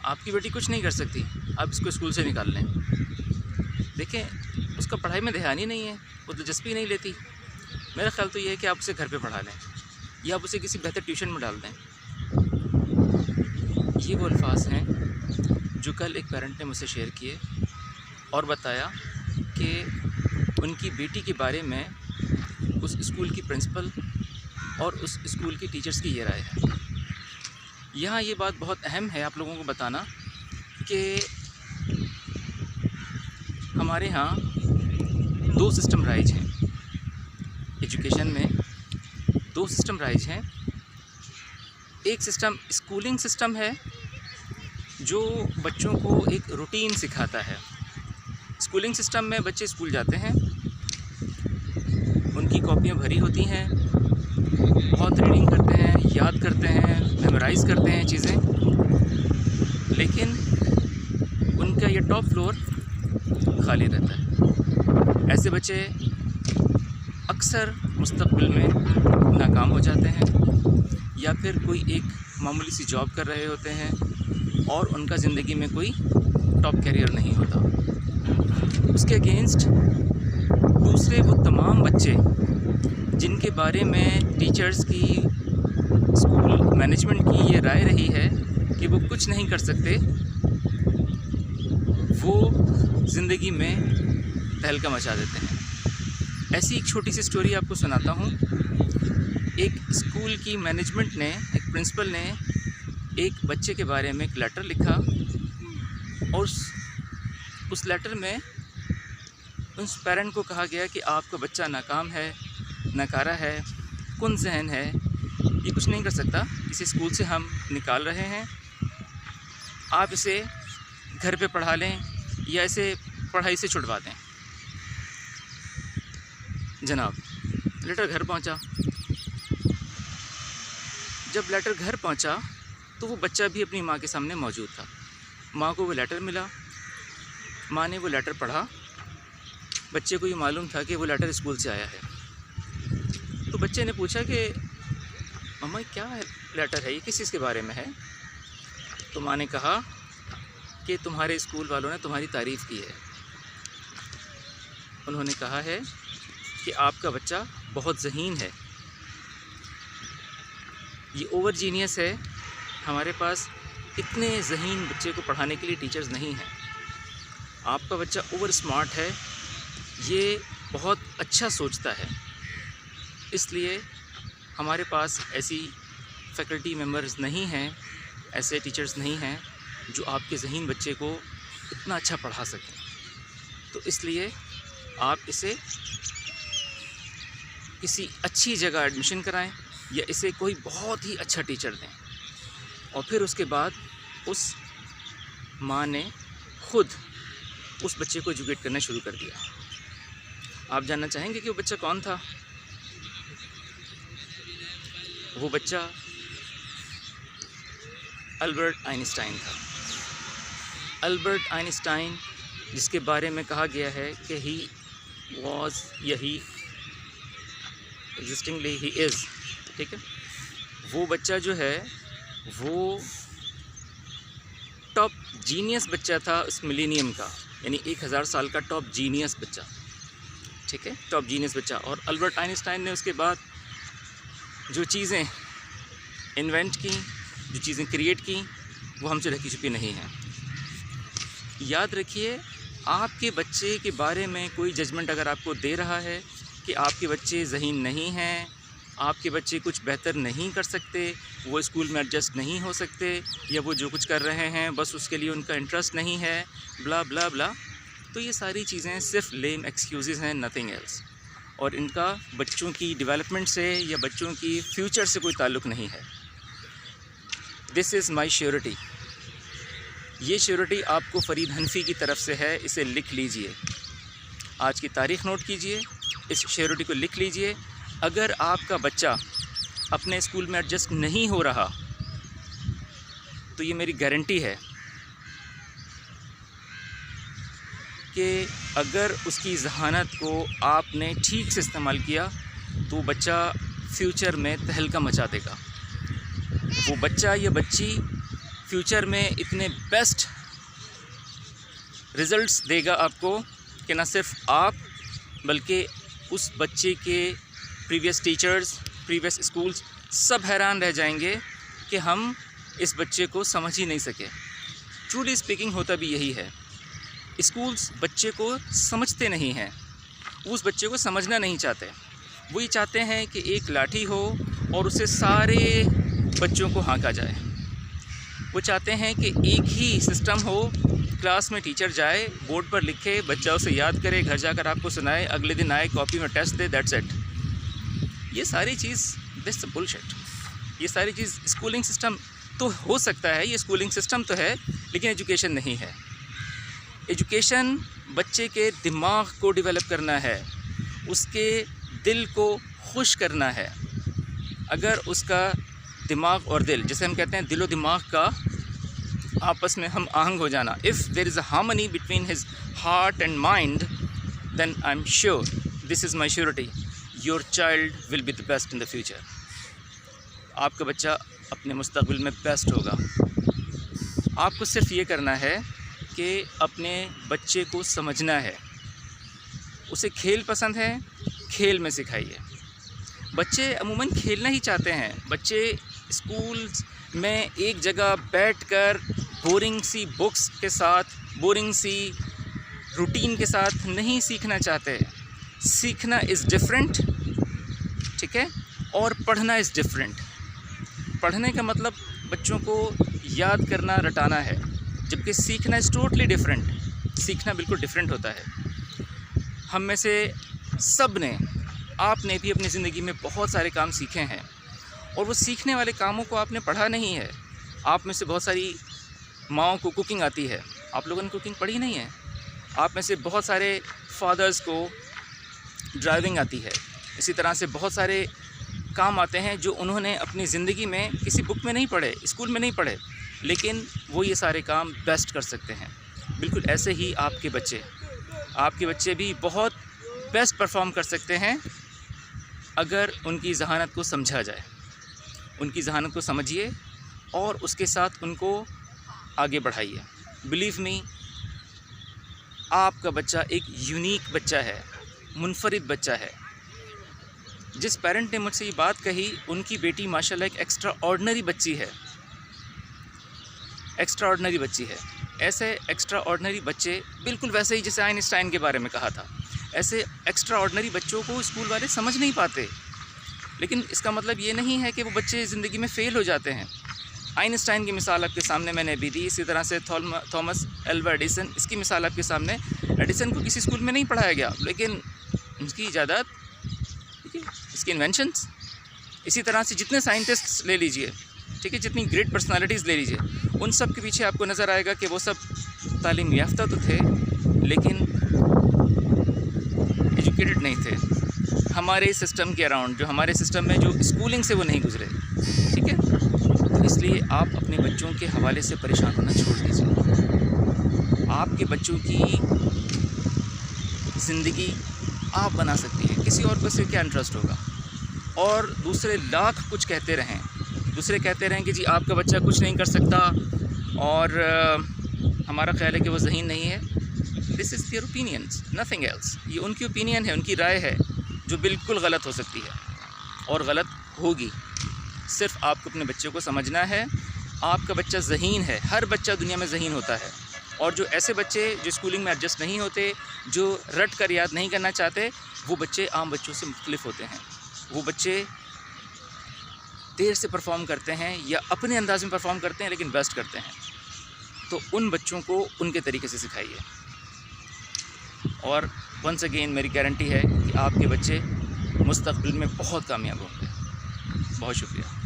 आपकी बेटी कुछ नहीं कर सकती, आप इसको स्कूल से निकाल लें। देखें, उसका पढ़ाई में ध्यान ही नहीं है, वो दिलचस्पी नहीं लेती। मेरा ख़्याल तो ये है कि आप उसे घर पे पढ़ा लें या आप उसे किसी बेहतर ट्यूशन में डाल दें। ये वो अल्फाज हैं जो कल एक पेरेंट ने मुझसे शेयर किए और बताया कि उनकी बेटी के बारे में उस स्कूल की प्रिंसिपल और उस स्कूल की टीचर्स की ये राय है। यहाँ ये बात बहुत अहम है आप लोगों को बताना कि हमारे यहाँ 2 सिस्टम राइज हैं एजुकेशन में। 2 सिस्टम राइज हैं। एक सिस्टम स्कूलिंग सिस्टम है जो बच्चों को एक रूटीन सिखाता है। स्कूलिंग सिस्टम में बच्चे स्कूल जाते हैं, उनकी कॉपियाँ भरी होती हैं, बहुत रीडिंग करते हैं, याद करते हैं, मेमोराइज़ करते हैं चीज़ें, लेकिन उनका ये टॉप फ्लोर खाली रहता है। ऐसे बच्चे अक्सर मुस्तक़बिल में नाकाम हो जाते हैं या फिर कोई एक मामूली सी जॉब कर रहे होते हैं और उनका ज़िंदगी में कोई टॉप करियर नहीं होता। उसके अगेंस्ट दूसरे वो तमाम बच्चे जिनके बारे में टीचर्स की, स्कूल मैनेजमेंट की ये राय रही है कि वो कुछ नहीं कर सकते, वो ज़िंदगी में तहलका मचा देते हैं। ऐसी एक छोटी सी स्टोरी आपको सुनाता हूँ। एक स्कूल की मैनेजमेंट ने, एक प्रिंसिपल ने एक बच्चे के बारे में एक लेटर लिखा और उस लेटर में उस पेरेंट को कहा गया कि आपका बच्चा नाकाम है, नकारा है, कुन ज़हन है, ये कुछ नहीं कर सकता, इसे स्कूल से हम निकाल रहे हैं, आप इसे घर पे पढ़ा लें या इसे पढ़ाई से छुड़वा दें। जनाब, लेटर घर पहुंचा। जब लेटर घर पहुंचा तो वो बच्चा भी अपनी माँ के सामने मौजूद था। माँ को वो लेटर मिला, माँ ने वो लेटर पढ़ा। बच्चे को ये मालूम था कि वो लेटर स्कूल से आया है। तो बच्चे ने पूछा कि मम्मा क्या है लेटर है, ये किस चीज़ के बारे में है? तो माँ ने कहा कि तुम्हारे स्कूल वालों ने तुम्हारी तारीफ़ की है। उन्होंने कहा है कि आपका बच्चा बहुत ज़हीन है, ये ओवर जीनियस है, हमारे पास इतने ज़हीन बच्चे को पढ़ाने के लिए टीचर्स नहीं हैं। आपका बच्चा ओवर स्मार्ट है, ये बहुत अच्छा सोचता है, इसलिए हमारे पास ऐसी फैकल्टी मेंबर्स नहीं हैं, ऐसे टीचर्स नहीं हैं जो आपके ज़हीन बच्चे को इतना अच्छा पढ़ा सकें। तो इसलिए आप इसे किसी अच्छी जगह एडमिशन कराएं या इसे कोई बहुत ही अच्छा टीचर दें। और फिर उसके बाद उस माँ ने खुद उस बच्चे को एजुकेट करना शुरू कर दिया। आप जानना चाहेंगे कि वो बच्चा कौन था? वो बच्चा अल्बर्ट आइंस्टाइन था। अल्बर्ट आइंस्टाइन, जिसके बारे में कहा गया है कि ही वॉज या ही एग्जिस्टिंगली ही इज़, ठीक है। वो बच्चा जो है वो टॉप जीनियस बच्चा था उस मिलेनियम का, यानी 1000 साल का टॉप जीनियस बच्चा, ठीक है, टॉप जीनियस बच्चा। और अल्बर्ट आइंस्टाइन ने उसके बाद जो चीज़ें इन्वेंट की, जो चीज़ें क्रिएट की, वो हमसे ढकी छुपी नहीं हैं। याद रखिए, आपके बच्चे के बारे में कोई जजमेंट अगर आपको दे रहा है कि आपके बच्चे ज़हीन नहीं हैं, आपके बच्चे कुछ बेहतर नहीं कर सकते, वो स्कूल में एडजस्ट नहीं हो सकते, या वो जो कुछ कर रहे हैं बस उसके लिए उनका इंटरेस्ट नहीं है, ब्ला ब्ला ब्ला, तो ये सारी चीज़ें सिर्फ लेम एक्सक्यूज़ हैं, नथिंग एल्स। और इनका बच्चों की डेवलपमेंट से या बच्चों की फ्यूचर से कोई ताल्लुक़ नहीं है। This is my surety. ये श्योरिटी आपको फ़रीद हनफी की तरफ से है, इसे लिख लीजिए। आज की तारीख़ नोट कीजिए, इस श्योरिटी को लिख लीजिए। अगर आपका बच्चा अपने स्कूल में एडजस्ट नहीं हो रहा तो ये मेरी गारंटी है कि अगर उसकी ज़हानत को आपने ठीक से इस्तेमाल किया तो बच्चा फ्यूचर में तहलका मचा देगा। वो बच्चा या बच्ची फ्यूचर में इतने बेस्ट रिज़ल्ट्स देगा आपको कि ना सिर्फ आप बल्कि उस बच्चे के प्रीवियस टीचर्स, प्रीवियस स्कूल्स सब हैरान रह जाएंगे कि हम इस बच्चे को समझ ही नहीं सके। ट्रूली स्पीकिंग होता भी यही है। स्कूल्स बच्चे को समझते नहीं हैं, उस बच्चे को समझना नहीं चाहते। वो ये चाहते हैं कि एक लाठी हो और उससे सारे बच्चों को हाँका जाए। वो चाहते हैं कि एक ही सिस्टम हो, क्लास में टीचर जाए, बोर्ड पर लिखे, बच्चा उसे याद करे, घर जाकर आपको सुनाए, अगले दिन आए, कॉपी में टेस्ट दे, दैट्स इट। ये सारी चीज़ दिस बुलशिट। ये सारी चीज़ स्कूलिंग सिस्टम तो हो सकता है, ये स्कूलिंग सिस्टम तो है, लेकिन एजुकेशन नहीं है। एजुकेशन बच्चे के दिमाग को डेवलप करना है, उसके दिल को खुश करना है। अगर उसका दिमाग और दिल, जैसे हम कहते हैं दिलो दिमाग का आपस में हम आहंग हो जाना, if there is a harmony between his heart and mind, then I am sure, this is my surety, your child will be the best in the future. आपका बच्चा अपने मुस्तकबिल में बेस्ट होगा। आपको सिर्फ ये करना है कि अपने बच्चे को समझना है। उसे खेल पसंद है, खेल में सिखाइए। बच्चे अमूमन खेलना ही चाहते हैं। बच्चे स्कूल में एक जगह बैठकर बोरिंग सी बुक्स के साथ, बोरिंग सी रूटीन के साथ नहीं सीखना चाहते। सीखना इज़ डिफरेंट, ठीक है, और पढ़ना इज़ डिफरेंट। पढ़ने का मतलब बच्चों को याद करना, रटाना है, जबकि सीखना इज़ टोटली डिफरेंट। सीखना बिल्कुल डिफरेंट होता है। हम में से सब ने, आपने भी अपनी ज़िंदगी में बहुत सारे काम सीखे हैं, और वो सीखने वाले कामों को आपने पढ़ा नहीं है। आप में से बहुत सारी माँओं को कुकिंग आती है, आप लोगों ने कुकिंग पढ़ी नहीं है। आप में से बहुत सारे फादर्स को ड्राइविंग आती है। इसी तरह से बहुत सारे काम आते हैं जो उन्होंने अपनी ज़िंदगी में किसी बुक में नहीं पढ़े, स्कूल में नहीं पढ़े, लेकिन वो ये सारे काम बेस्ट कर सकते हैं। बिल्कुल ऐसे ही आपके बच्चे भी बहुत बेस्ट परफॉर्म कर सकते हैं अगर उनकी ज़हानत को समझा जाए। उनकी ज़हानत को समझिए और उसके साथ उनको आगे बढ़ाइए। बिलीव मी, आपका बच्चा एक यूनिक बच्चा है, मुनफरिद बच्चा है। जिस पेरेंट ने मुझसे ये बात कही, उनकी बेटी माशाल्लाह एक एक्स्ट्रा ऑर्डिनरी बच्ची है, एक्स्ट्रा ऑर्डिनरी बच्ची है। ऐसे एक्स्ट्रा ऑर्डिनरी बच्चे, बिल्कुल वैसे ही जैसे आइंस्टाइन के बारे में कहा था, ऐसे एक्स्ट्रा ऑर्डिनरी बच्चों को स्कूल वाले समझ नहीं पाते। लेकिन इसका मतलब ये नहीं है कि वो बच्चे ज़िंदगी में फ़ेल हो जाते हैं। आइंस्टाइन की मिसाल आपके सामने मैंने अभी दी, इसी तरह से थॉमस एल्वा एडिसन, इसकी मिसाल आपके सामने। एडिसन को किसी स्कूल में नहीं पढ़ाया गया, लेकिन उसकी इजाज़त, ठीक है, इसकी इन्वेंशंस। इसी तरह से जितने साइंटिस्ट्स ले लीजिए, ठीक है, जितनी ग्रेट पर्सनालिटीज़ ले लीजिए, उन सब के पीछे आपको नज़र आएगा कि वो सब तालीम याफ्ता तो थे, लेकिन एजुकेटेड नहीं थे। हमारे सिस्टम के अराउंड, जो हमारे सिस्टम में जो स्कूलिंग से वो नहीं गुजरे, ठीक है। तो इसलिए आप अपने बच्चों के हवाले से परेशान होना छोड़ दीजिए। आपके बच्चों की ज़िंदगी आप बना सकती हैं, किसी और को इससे क्या इंटरेस्ट होगा। और दूसरे लाख कुछ कहते रहें, दूसरे कहते रहें कि जी आपका बच्चा कुछ नहीं कर सकता और हमारा ख्याल है कि वो ज़हीन नहीं है। This is their opinions, nothing else. ये उनकी ओपिनियन है, उनकी राय है, जो बिल्कुल गलत हो सकती है और गलत होगी। सिर्फ आपको अपने बच्चे को समझना है। आपका बच्चा ज़हीन है, हर बच्चा दुनिया में ज़हीन होता है। और जो ऐसे बच्चे जो स्कूलिंग में एडजस्ट नहीं होते, जो रट कर याद नहीं करना चाहते, वो बच्चे आम बच्चों से मुख्तलिफ होते हैं। वो बच्चे देर से परफॉर्म करते हैं या अपने अंदाज में परफॉर्म करते हैं, लेकिन बेस्ट करते हैं। तो उन बच्चों को उनके तरीके से सिखाइए। और वंस अगेन मेरी गारंटी है कि आपके बच्चे मुस्तक़बिल में बहुत कामयाब होंगे। बहुत शुक्रिया।